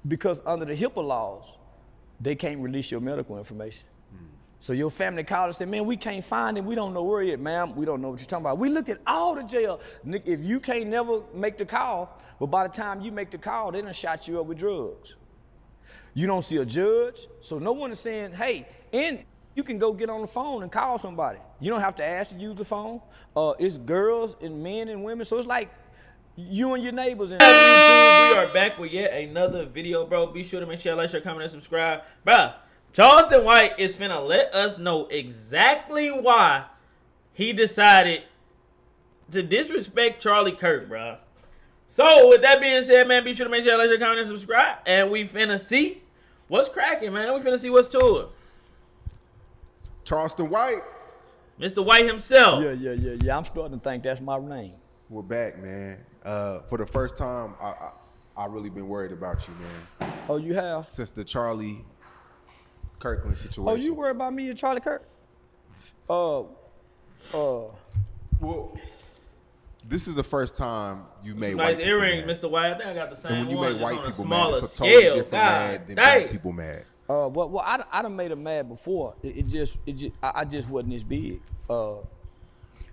because under the HIPAA laws, they can't release your medical information. So your family called and said, man, we can't find him. We don't know where he is. Ma'am, we don't know what you're talking about. We looked at all the jail. If you can't never make the call, but by the time you make the call, they done shot you up with drugs. You don't see a judge, so no one is saying, hey, and you can go get on the phone and call somebody. You don't have to ask to use the phone. It's girls and men and women, so it's like you and your neighbors. And YouTube, we are back with yet another video, bro. Be sure to make sure you like, share, comment, and subscribe. Bro, Charleston White is finna let us know exactly why he decided to disrespect Charlie Kirk, bro. So, with that being said, man, be sure to make sure you like, share, comment, and subscribe. And we finna see what's cracking, man. We finna see what's to it. Charleston White. Mr. White himself. Yeah. I'm starting to think that's my name. We're back, man. For the first time, I really been worried about you, man. Oh, you have? Since the Charlie Kirkland situation. Oh, you worried about me and Charlie Kirk? Well, this is the first time you made nice white earrings, people mad. Mr. White. I think I got the same and when you one, make white on a people smaller mad, it's a totally scale. different God mad than dang. black people mad. Well, I done made them mad before. I just wasn't as big.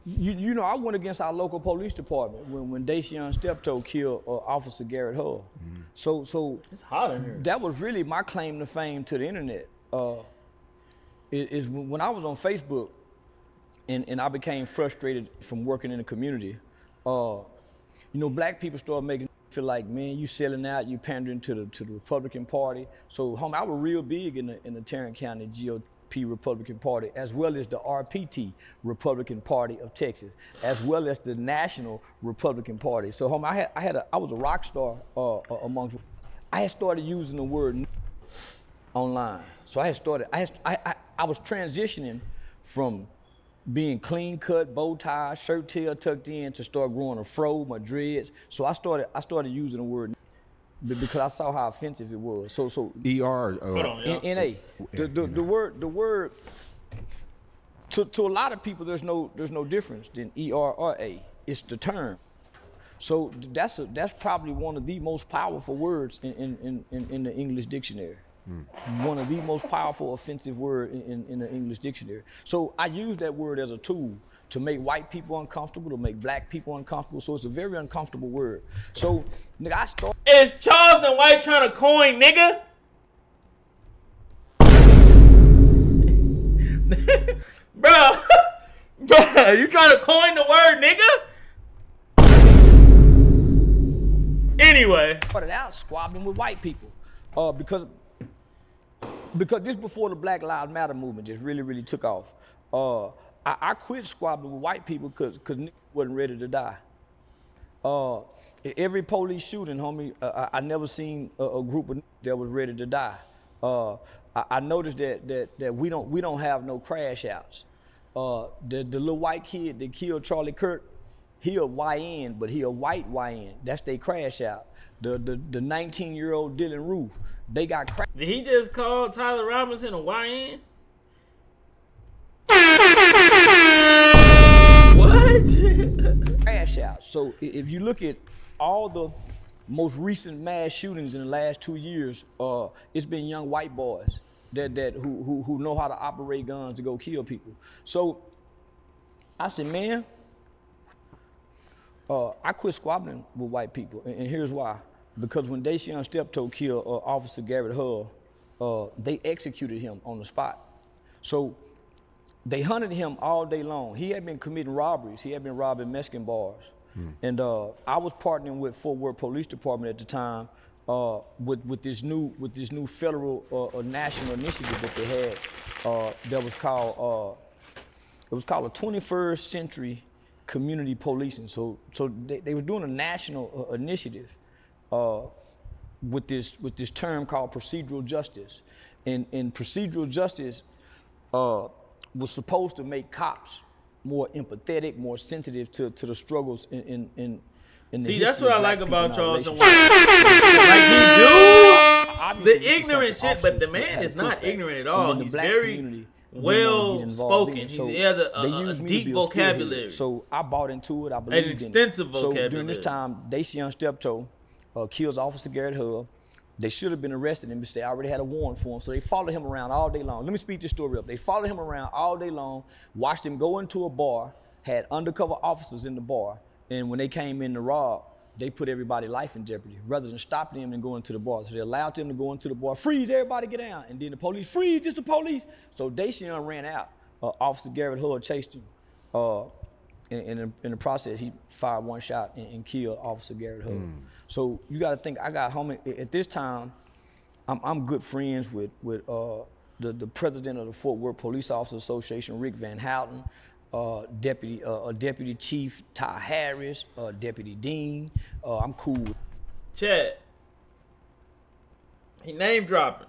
You know, I went against our local police department when Dacian Steptoe killed Officer Garrett Hull. So It's hot in here. that was really my claim to fame to the internet. Is when I was on Facebook and I became frustrated from working in the community. You know, black people started making me feel like, man, you selling out, you pandering to the Republican Party. So, homie, I was real big in the Tarrant County GOP Republican Party, as well as the RPT Republican Party of Texas, as well as the National Republican Party. So, homie, I was a rock star amongst. I had started using the word online. So I was transitioning from being clean cut, bow tie, shirt tail tucked in, to start growing a fro, my dreads. So I started using the word because I saw how offensive it was. So ER. Hold on, y'all. NA. The word to a lot of people there's no difference than ER or A. It's the term. So that's probably one of the most powerful words in the English dictionary. One of the most powerful offensive word in the English dictionary. So I use that word as a tool to make white people uncomfortable, to make black people uncomfortable. So it's a very uncomfortable word. So nigga, I started. Is Charleston White trying to coin, nigga? Bro, you trying to coin the word, nigga? Anyway. Started out squabbling with white people because this before the Black Lives Matter movement just really took off. I quit squabbling with white people because niggas wasn't ready to die. Every police shooting, homie, I never seen a group of niggas that was ready to die. I noticed that we don't have no crash outs. The little white kid that killed Charlie Kirk, he a YN, but he a white YN. That's they crash out. The 19-year-old Dylan Roof, they got crash. Did he just call Tyler Robinson a YN? What? Crash out. So if you look at all the most recent mass shootings in the last 2 years, it's been young white boys who know how to operate guns to go kill people. So I said, man, I quit squabbling with white people, and here's why. Because when Dacian Steptoe killed Officer Garrett Hull, they executed him on the spot. So they hunted him all day long. He had been committing robberies. He had been robbing Mexican bars. And I was partnering with Fort Worth Police Department at the time with this new federal national initiative that they had that was called a 21st Century Community Policing. So they were doing a national initiative with this term called procedural justice, and procedural justice was supposed to make cops more empathetic, more sensitive to the struggles in the See, history that's what of I black like people about in our Charleston relationship. White. Like he do Obviously, the this is ignorant something shit, but the officers man had is to not push back. ignorant at And all. when the He's black very community didn't well want to get involved in spoken. it. So He has they a used me to deep be a spearhead. vocabulary. So I bought into it. I believed in it. extensive So during this vocabulary. time, Dacian Steptoe kills Officer Garrett Hull. They should have been arresting him, but they already had a warrant for him. So they followed him around all day long. Let me speed this story up. They followed him around all day long, watched him go into a bar, had undercover officers in the bar, and when they came in to rob, they put everybody's life in jeopardy rather than stopping him and going to the bar. So they allowed them to go into the bar, freeze, everybody get down. And then the police, freeze, it's the police. So Dacian ran out. Officer Garrett Hull chased him. In the process, he fired one shot and killed Officer Garrett Hull. So you got to think, I got homie, at this time, I'm good friends with the president of the Fort Worth Police Officers Association, Rick Van Houten, Deputy Chief Ty Harris, Deputy Dean. I'm cool with Chad. He name dropping.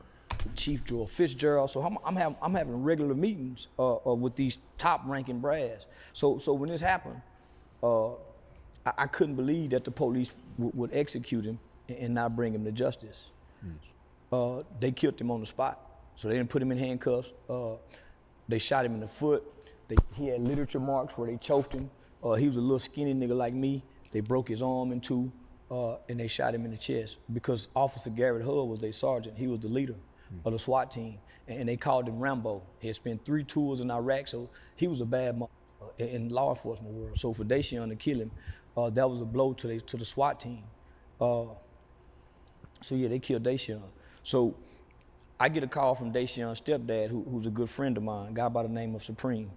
Chief Joel Fitzgerald. So I'm having regular meetings with these top ranking brass. So when this happened, I couldn't believe that the police would execute him and not bring him to justice. They killed him on the spot. So they didn't put him in handcuffs. They shot him in the foot. He had literature marks where they choked him. He was a little skinny nigga like me. They broke his arm in two, and they shot him in the chest because Officer Garrett Hull was their sergeant. He was the leader of the SWAT team, and they called him Rambo. He had spent 3 tours in Iraq, so he was a bad in law enforcement world. So for Dacian to kill him, that was a blow to the SWAT team. So yeah, they killed Dacian. So I get a call from Dacian's stepdad, who's a good friend of mine, a guy by the name of Supreme.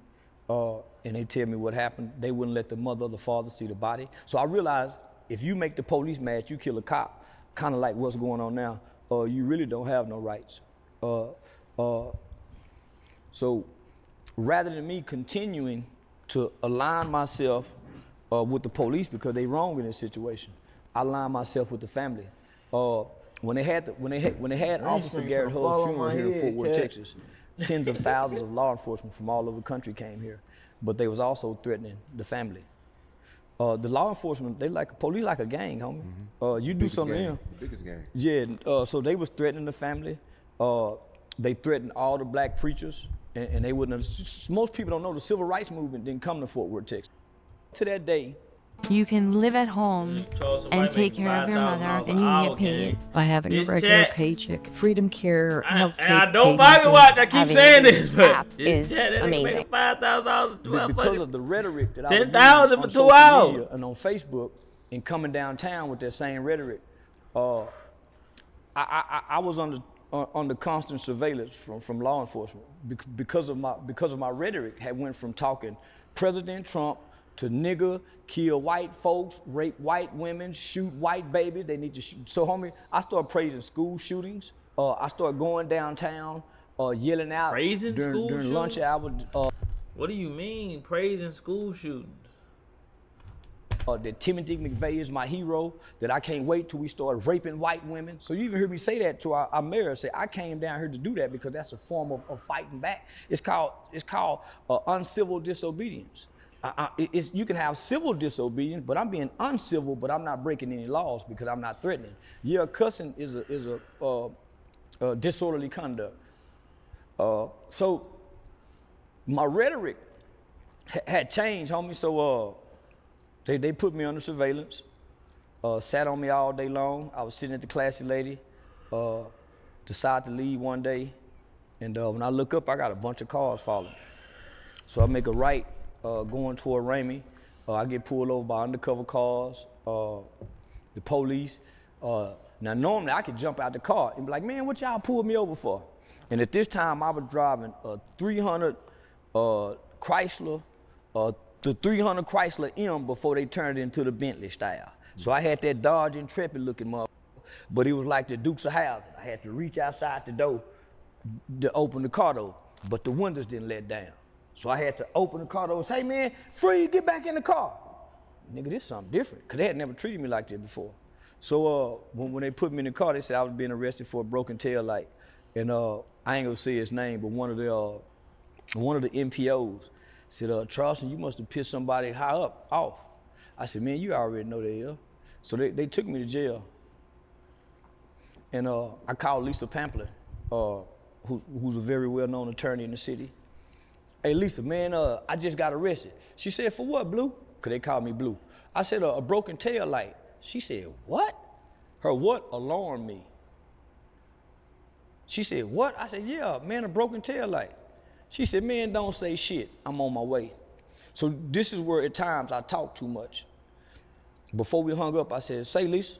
And they tell me what happened. They wouldn't let the mother or the father see the body. So I realized if you make the police mad, you kill a cop, kind of like what's going on now, you really don't have no rights. So rather than me continuing to align myself with the police because they wrong in this situation, I align myself with the family. When they had Officer Garrett Hull's funeral here in Fort Worth, Texas, tens of thousands of law enforcement from all over the country came here, but they was also threatening the family. The law enforcement, police like a gang, homie. You do something to them. The biggest gang. Yeah, so they was threatening the family. They threatened all the black preachers, and they wouldn't have, most people don't know the civil rights movement didn't come to Fort Worth, Texas. To that day, you can live at home and take care of your mother, and you can get paid by having a regular paycheck. Freedom Care helps and I don't pocket watch. I keep saying this, but app is amazing. $5,000 because of the rhetoric that I was using 10,000 on for 2 social hours media and on Facebook, and coming downtown with that same rhetoric, I was under constant surveillance from law enforcement because of my rhetoric had went from talking President Trump to nigger, kill white folks, rape white women, shoot white babies. They need to shoot. So, homie, I started praising school shootings. I started going downtown, yelling out during lunch hour. What do you mean, praising school shootings? That Timothy McVeigh is my hero, that I can't wait till we start raping white women. So you even hear me say that to our mayor, say, I came down here to do that because that's a form of fighting back. It's called uncivil disobedience. You can have civil disobedience, but I'm being uncivil, but I'm not breaking any laws because I'm not threatening. Yeah, cussing is a disorderly conduct. So my rhetoric had changed, homie. So they put me under surveillance, sat on me all day long. I was sitting at the classy lady, decided to leave one day, and when I look up, I got a bunch of cars following. So I make a right. Going toward Ramey, I get pulled over by undercover cars, the police. Now normally I could jump out the car and be like, man, what y'all pulled me over for? And at this time I was driving a 300 Chrysler, the 300 Chrysler M before they turned it into the Bentley style. So I had that Dodge Intrepid looking motherfucker, but it was like the Dukes of Hazzard. I had to reach outside the door to open the car door, but the windows didn't let down. So I had to open the car door and say, hey man, free, get back in the car. Nigga, this is something different, because they had never treated me like that before. So when they put me in the car, they said I was being arrested for a broken tail light. And I ain't gonna say his name, but one of the NPOs said, Charleston, you must have pissed somebody high up off. I said, man, you already know they are. So they took me to jail. And I called Lisa Pamplin, who's a very well-known attorney in the city. Hey, Lisa, man, I just got arrested. She said, for what, Blue? Because they called me Blue. I said, a broken tail light. She said, what? Her what alarmed me. She said, what? I said, yeah, man, a broken tail light. She said, man, don't say shit. I'm on my way. So this is where at times I talk too much. Before we hung up, I said, say, Lisa,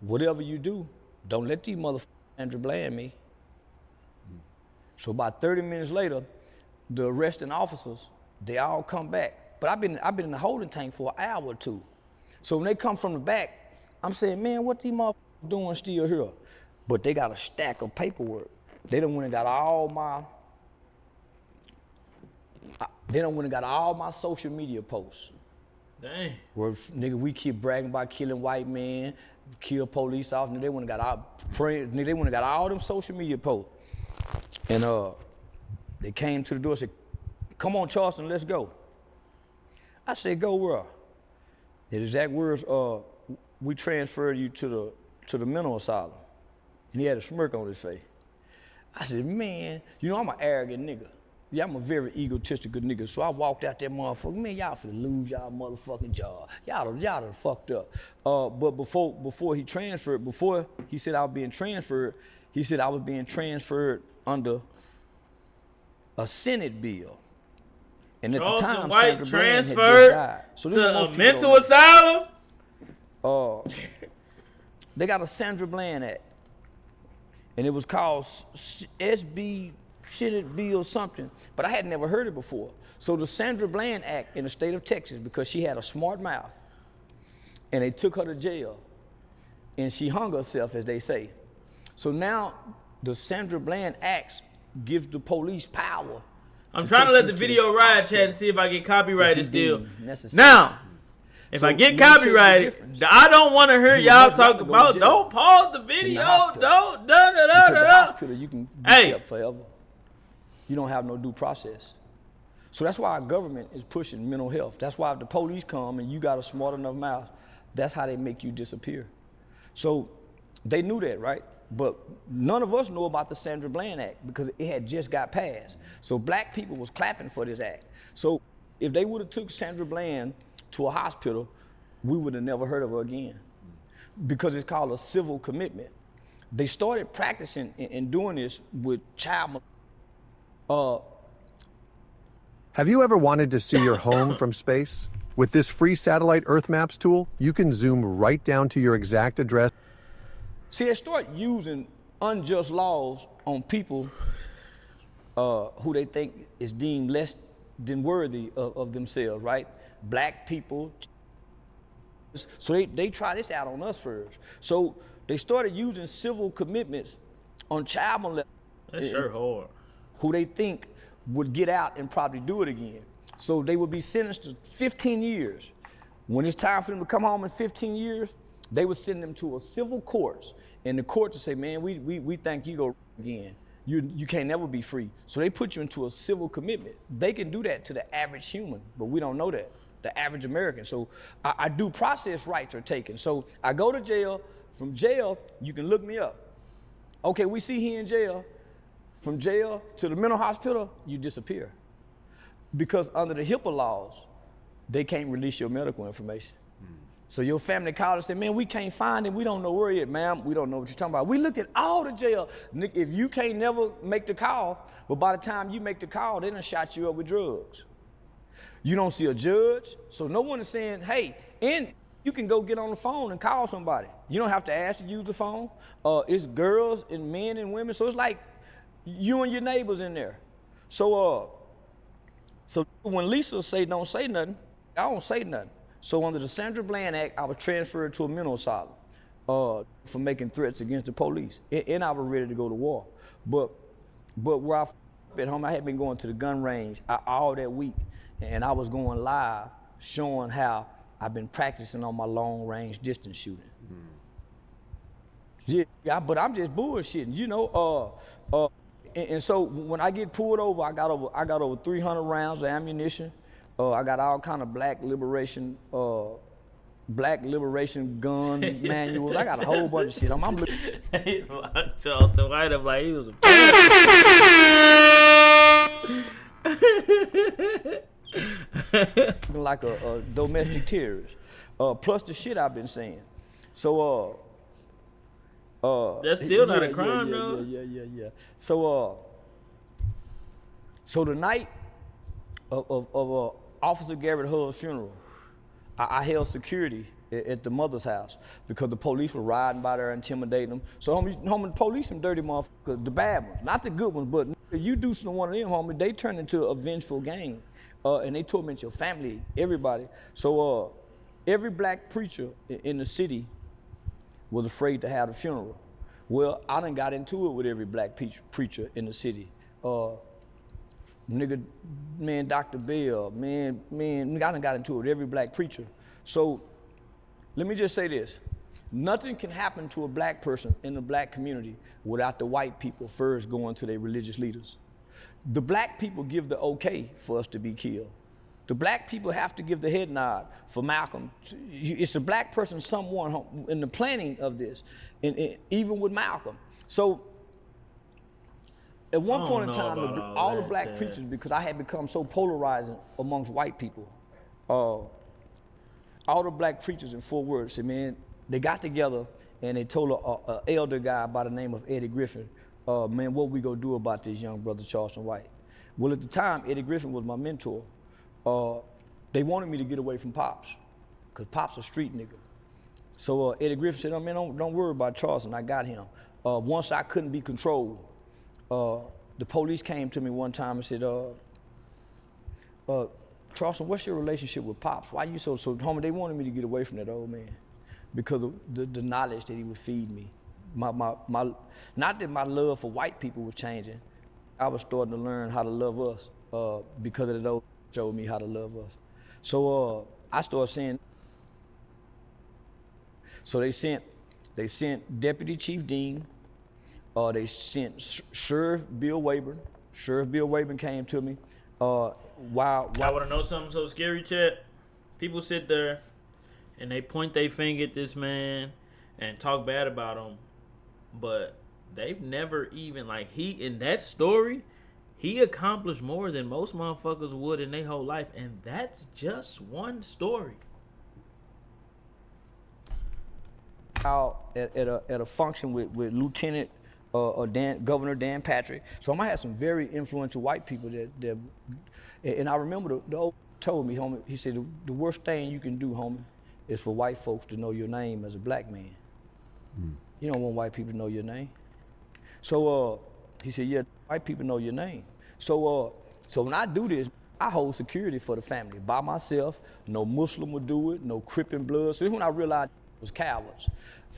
whatever you do, don't let these motherfuckers Sandra Bland me. So about 30 minutes later, the arresting officers, they all come back. But I've been in the holding tank for an hour or two. So when they come from the back, I'm saying, man, what these motherfuckers doing still here? But they got a stack of paperwork. They done went and got all my social media posts. Dang. Where nigga, we keep bragging about killing white men, kill police officers. They went and got all them social media posts. And they came to the door and said, come on, Charleston, let's go. I said, go where? The exact words, we transferred you to the mental asylum. And he had a smirk on his face. I said, man, you know I'm an arrogant nigga. Yeah, I'm a very egotistical nigga. So I walked out that motherfucker, man, y'all finna lose y'all motherfucking job. Y'all done fucked up. But before he transferred, before he said I was being transferred, he said I was being transferred under a Senate bill. And at Charleston the time, White Sandra Bland had just transferred died. So to a mental asylum? They got a Sandra Bland Act. And it was called SB Senate Bill something, but I had never heard it before. So the Sandra Bland Act in the state of Texas, because she had a smart mouth, and they took her to jail, and she hung herself, as they say. So now the Sandra Bland Act gives the police power. I'm trying to let the video ride, chat, and see if I get copyrighted still. Now, if I get copyrighted, I don't want to hear y'all talk about. Don't pause the video. Don't. The hospital, you can be kept forever. You don't have no due process. So that's why our government is pushing mental health. That's why if the police come and you got a smart enough mouth, that's how they make you disappear. So they knew that, right? But none of us know about the Sandra Bland Act because it had just got passed. So black people was clapping for this act. So if they would have took Sandra Bland to a hospital, we would have never heard of her again because it's called a civil commitment. They started practicing and doing this with child. Have you ever wanted to see your home from space? With this free satellite Earth Maps tool, you can zoom right down to your exact address. See, they start using unjust laws on people who they think is deemed less than worthy of themselves, right? Black people. So they try this out on us first. So they started using civil commitments on child molesters. That's sure hard. Who they think would get out and probably do it again. So they would be sentenced to 15 years. When it's time for them to come home in 15 years, they would send them to a civil court. And the court would say, man, we think you go again. You can't never be free. So they put you into a civil commitment. They can do that to the average human, but we don't know that, the average American. So our due process rights are taken. So I go to jail. From jail, you can look me up. Okay, we see he in jail. From jail to the mental hospital, you disappear. Because under the HIPAA laws, they can't release your medical information. So your family called and said, man, we can't find him. We don't know where he is. Ma'am, we don't know what you're talking about. We looked at all the jail. If you can't never make the call, but by the time you make the call, they done shot you up with drugs. You don't see a judge. So no one is saying, hey, and you can go get on the phone and call somebody. You don't have to ask to use the phone. It's girls and men and women. So it's like you and your neighbors in there. So when Lisa say don't say nothing, I don't say nothing. So under the Sandra Bland Act, I was transferred to a mental asylum for making threats against the police. And I was ready to go to war. But where I at home, I had been going to the gun range all that week. And I was going live showing how I've been practicing on my long range distance shooting. Yeah, but I'm just bullshitting, you know. And so when I get pulled over, I got over 300 rounds of ammunition. I got all kind of black liberation gun manuals. I got a whole bunch of shit. I'm looking. Charleston White up like he was a like a domestic terrorist. Plus the shit I've been saying. So That's still not a crime, though. Yeah. So the night of Officer Garrett Hull's funeral, I held security at the mother's house because the police were riding by there intimidating them. So homie, police some dirty motherfuckers, the bad ones, not the good ones, but you do some one of them, homie, they turn into a vengeful gang, and they torment your family, everybody. So every black preacher in the city was afraid to have the funeral. Well, I done got into it with every black preacher in the city. Nigga, man, Dr. Bell, man, I done got into it with every black preacher. So let me just say this. Nothing can happen to a black person in the black community without the white people first going to their religious leaders. The black people give the okay for us to be killed. The black people have to give the head nod for Malcolm. It's a black person, someone in the planning of this, and even with Malcolm. So at one point in time, all the black preachers, because I had become so polarizing amongst white people, all the black preachers in Fort Worth said, man, they got together and they told an elder guy by the name of Eddie Griffin, man, what we gonna do about this young brother Charleston White? Well, at the time, Eddie Griffin was my mentor. They wanted me to get away from Pops, because Pops a street nigga. So Eddie Griffin said, oh, man, don't worry about Charleston, I got him. Once I couldn't be controlled, the police came to me one time and said, Charleston, what's your relationship with Pops? Why you so homie? They wanted me to get away from that old man because of the knowledge that he would feed me. Not that my love for white people was changing. I was starting to learn how to love us because of those showed me how to love us. So I started saying. So they sent Deputy Chief Dean. They sent Sheriff Bill Wayburn. Sheriff Bill Wayburn came to me. I want to know something so scary, Chet. People sit there and they point their finger at this man and talk bad about him, but they've never even, like, he, in that story, he accomplished more than most motherfuckers would in their whole life, and that's just one story. Out at a function with Lieutenant Governor Dan Patrick. So I might have some very influential white people that and I remember the old told me, homie, he said, the worst thing you can do, homie, is for white folks to know your name as a black man. You don't want white people to know your name. So he said, yeah, white people know your name. So when I do this, I hold security for the family by myself. No Muslim would do it, no Crip and Blood. So this is when I realized it was cowards.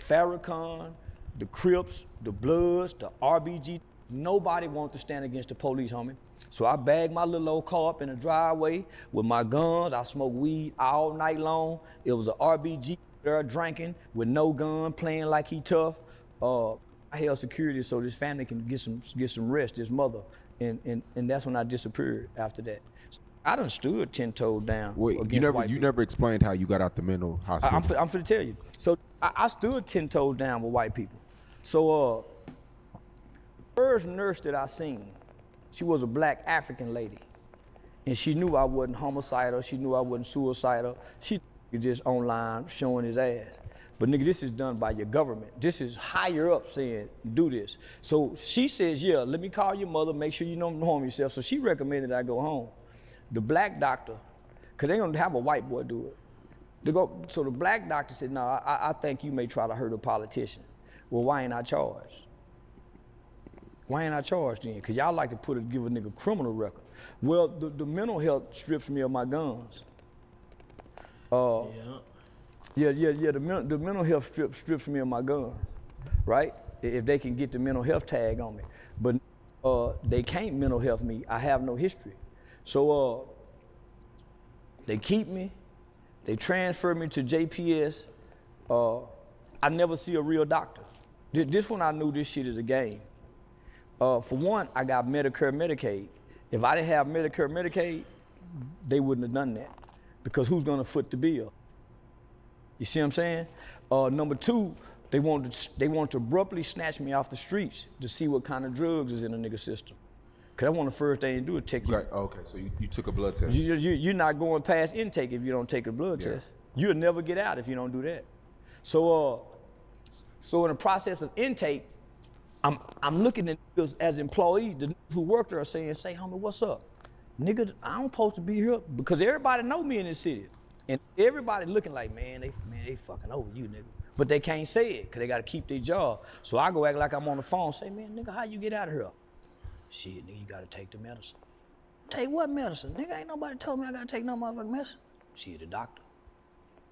Farrakhan, the Crips, the Bloods, the RBG, nobody wanted to stand against the police, homie. So I bagged my little old car up in the driveway with my guns. I smoked weed all night long. It was an RBG there drinking with no gun, playing like he tough. I held security so this family can get some rest, this mother. And that's when I disappeared after that. So I done stood 10 toes down. Wait, you never explained how you got out the mental hospital. I'm finna tell you. So I stood 10 toes down with white people. So first nurse that I seen, she was a black African lady. And she knew I wasn't homicidal. She knew I wasn't suicidal. She just online showing his ass. But nigga, this is done by your government. This is higher up saying, do this. So she says, yeah, let me call your mother, make sure you don't harm yourself. So she recommended I go home. The black doctor, because they don't have a white boy do it. So the black doctor said, no, I think you may try to hurt a politician. Well, why ain't I charged? Why ain't I charged then? Because y'all like to give a nigga criminal record. Well, the mental health strips me of my guns. Yeah. The mental health strips me of my gun, right? If they can get the mental health tag on me. But they can't mental health me. I have no history. So they keep me. They transfer me to JPS. I never see a real doctor. This one I knew this shit is a game. For one, I got Medicare, Medicaid. If I didn't have Medicare, Medicaid, they wouldn't have done that. Because who's gonna foot the bill? You see what I'm saying? Number two, they want to abruptly snatch me off the streets to see what kind of drugs is in a nigga system. Cause that's one of the first things they do is take you. Right. Okay, so you took a blood test. You're not going past intake if you don't take a blood test. You'll never get out if you don't do that. So So in the process of intake, I'm looking at niggas as employees. The niggas who work there are saying, say, homie, what's up? Nigga, I don't supposed to be here because everybody know me in this city. And everybody looking like, man, they fucking over you, nigga. But they can't say it because they got to keep their job. So I go act like I'm on the phone, say, man, nigga, how you get out of here? Shit, nigga, you got to take the medicine. Take what medicine? Nigga, ain't nobody told me I got to take no motherfucking medicine. Shit, the doctor.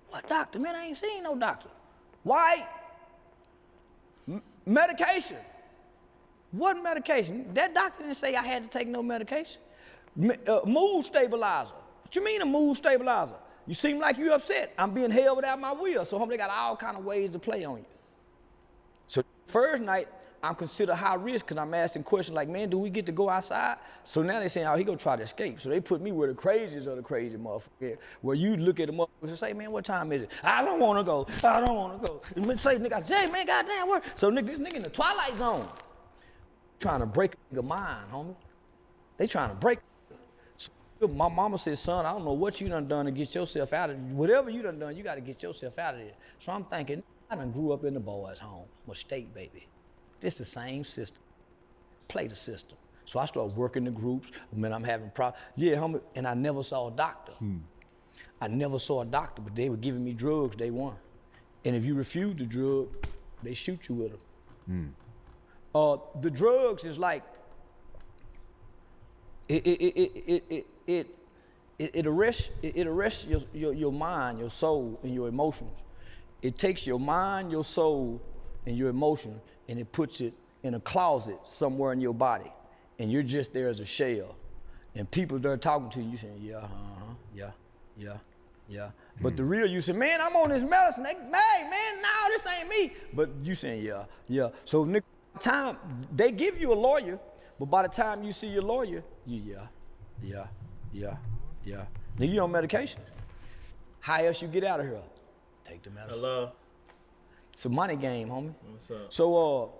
What doctor? Man, I ain't seen no doctor. Why? Medication. What medication? That doctor didn't say I had to take no medication. Mood stabilizer. What you mean a mood stabilizer? You seem like you upset. I'm being held without my will. So they got all kind of ways to play on you. So first night, I'm considered high risk because I'm asking questions like, man, do we get to go outside? So now they're saying, oh, he gonna try to escape. So they put me where the craziest of the crazy motherfuckers. Where you look at the motherfuckers and say, man, what time is it? I don't want to go. I don't want to go. And say, nigga, say, man, goddamn, work. So nigga, this nigga in the twilight zone. Trying to break a nigga mind, homie. They trying to break. So my mama said, son, I don't know what you done to get yourself out of it. Whatever you done, you got to get yourself out of there. So I'm thinking, I done grew up in the boys' home. I'm a state baby. This the same system. Play the system. So I started working the groups. Man, I'm having problems. Yeah, homie, and I never saw a doctor. I never saw a doctor, but they were giving me drugs day one. And if you refuse the drug, they shoot you with them. The drugs is like, it arrests your mind, your soul, and your emotions. It takes your mind, your soul, and your emotion, and it puts it in a closet somewhere in your body, and you're just there as a shell. And people there talking to you, saying, yeah, yeah. But the real you say, man, I'm on this medicine. Hey, man, no, this ain't me. But you saying, yeah. So nigga, time they give you a lawyer, but by the time you see your lawyer, yeah. Nigga, you on medication. How else you get out of here? Take the medicine. Hello. It's a money game, homie. What's up? So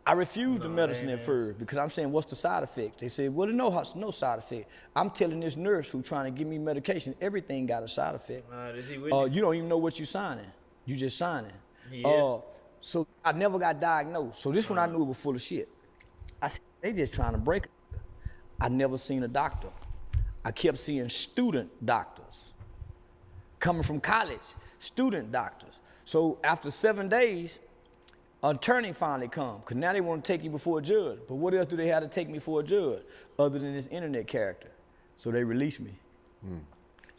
I refused the medicine at first because I'm saying, what's the side effects? They said, well, no side effect. I'm telling this nurse who's trying to give me medication, everything got a side effect. Is he with you? You don't even know what you're signing. You just signing. Yeah. So I never got diagnosed. So this one I knew it was full of shit. I said, they just trying to break it. I never seen a doctor. I kept seeing student doctors. Coming from college, student doctors. So after 7 days, an attorney finally come, because now they want to take you before a judge. But what else do they have to take me for a judge other than this internet character? So they released me.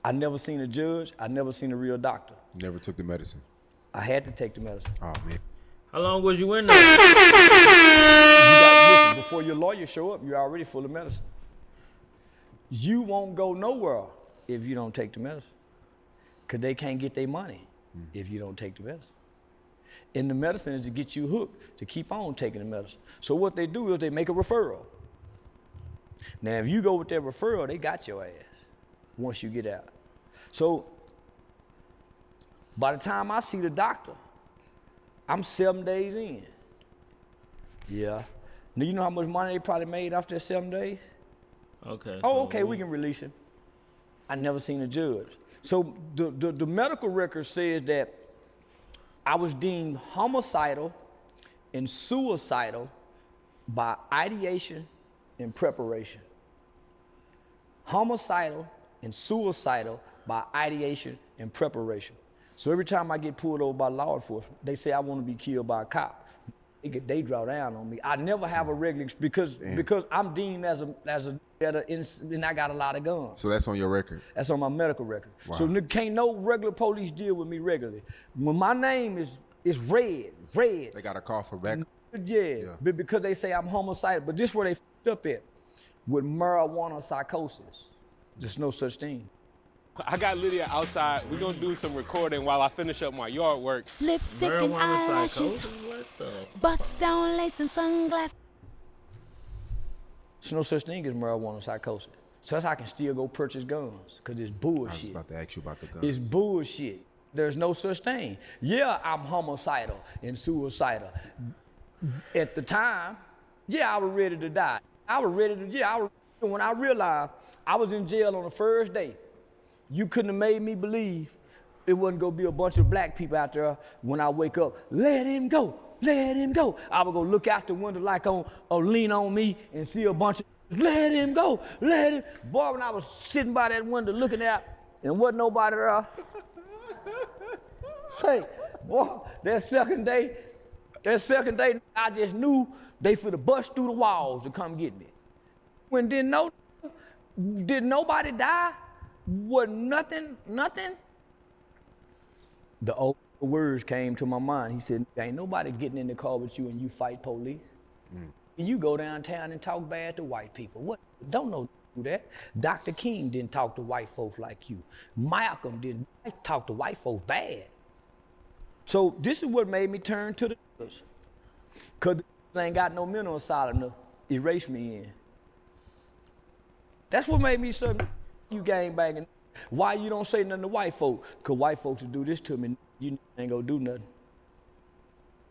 I never seen a judge. I never seen a real doctor. Never took the medicine. I had to take the medicine. Oh, man. How long was you in there? Listen, before your lawyer show up, you're already full of medicine. You won't go nowhere if you don't take the medicine, because they can't get their money if you don't take the medicine. And the medicine is to get you hooked to keep on taking the medicine. So what they do is they make a referral. Now, if you go with their referral, they got your ass once you get out. So by the time I see the doctor, I'm 7 days in. Yeah. Now, you know how much money they probably made after 7 days? Okay. Oh, okay, we can release him. I never seen a judge. So the medical record says that I was deemed homicidal and suicidal by ideation and preparation. Homicidal and suicidal by ideation and preparation. So every time I get pulled over by law enforcement, they say I want to be killed by a cop. They draw down on me. I never have a regular because I'm deemed as a and I got a lot of guns. So that's on your record? That's on my medical record. Wow. So can't no regular police deal with me regularly. When my name is red. They got a call for back? Yeah. Because they say I'm homicidal. But this is where they f***ed up at. With marijuana psychosis. There's no such thing. I got Lydia outside. We're gonna do some recording while I finish up my yard work. Lipstick and eyelashes, What the? bust down lace and sunglasses. There's no such thing as marijuana psychosis. So that's how I can still go purchase guns, because it's bullshit. I was about to ask you about the guns. It's bullshit. There's no such thing. Yeah, I'm homicidal and suicidal. At the time, yeah, I was ready to die. When I realized I was in jail on the first day, you couldn't have made me believe it wasn't gonna be a bunch of black people out there when I wake up. Let him go, let him go. I would go look out the window like on or lean on me and see a bunch of let him go, let him. Boy, when I was sitting by that window looking out and wasn't nobody there. Say, boy, that second day, I just knew they finna bust through the walls to come get me. When didn't nobody die? Was nothing. The old words came to my mind. He said, ain't nobody getting in the car with you and you fight police. You go downtown and talk bad to white people. What? Don't know do that. Dr. King didn't talk to white folks like you. Malcolm didn't talk to white folks bad. So this is what made me turn to the others. Because they ain't got no mental asylum to erase me in. That's what made me say, you gangbanging. Why you don't say nothing to white folks? Because white folks will do this to me, you ain't gonna do nothing.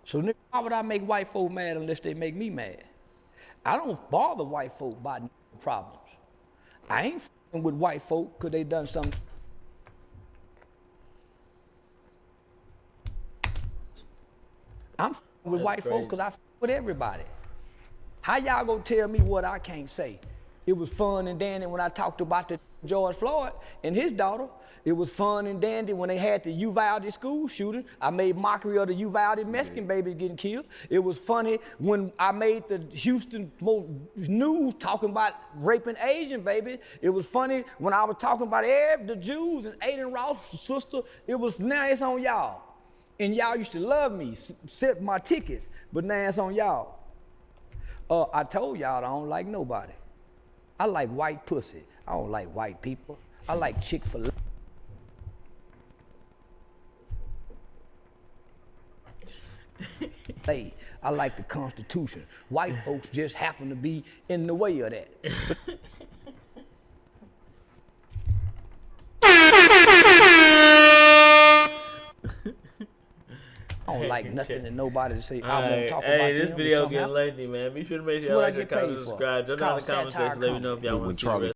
So nigga, why would I make white folk mad unless they make me mad? I don't bother white folk by problems. I ain't f***ing with white folk because they done something. I'm f***ing with white folk because I f*** with everybody. How y'all gonna tell me what I can't say? It was fun and dandy when I talked about the George Floyd and his daughter. It was fun and dandy when they had the Uvalde school shooting. I made mockery of the Uvalde Mexican babies getting killed. It was funny when I made the Houston news talking about raping Asian babies. It was funny when I was talking about the Jews and Aiden Ross' sister. Now it's on y'all. And y'all used to love me, set my tickets, but now it's on y'all. I told y'all I don't like nobody. I like white pussy. I don't like white people. I like Chick-fil-A. I like the Constitution. White folks just happen to be in the way of that. I don't like nothing and nobody to say, I won't talk about this video getting lengthy, man. Be sure to make sure you like, comment, subscribe. Drop down in the comment section. Let me know if y'all want to see the rest.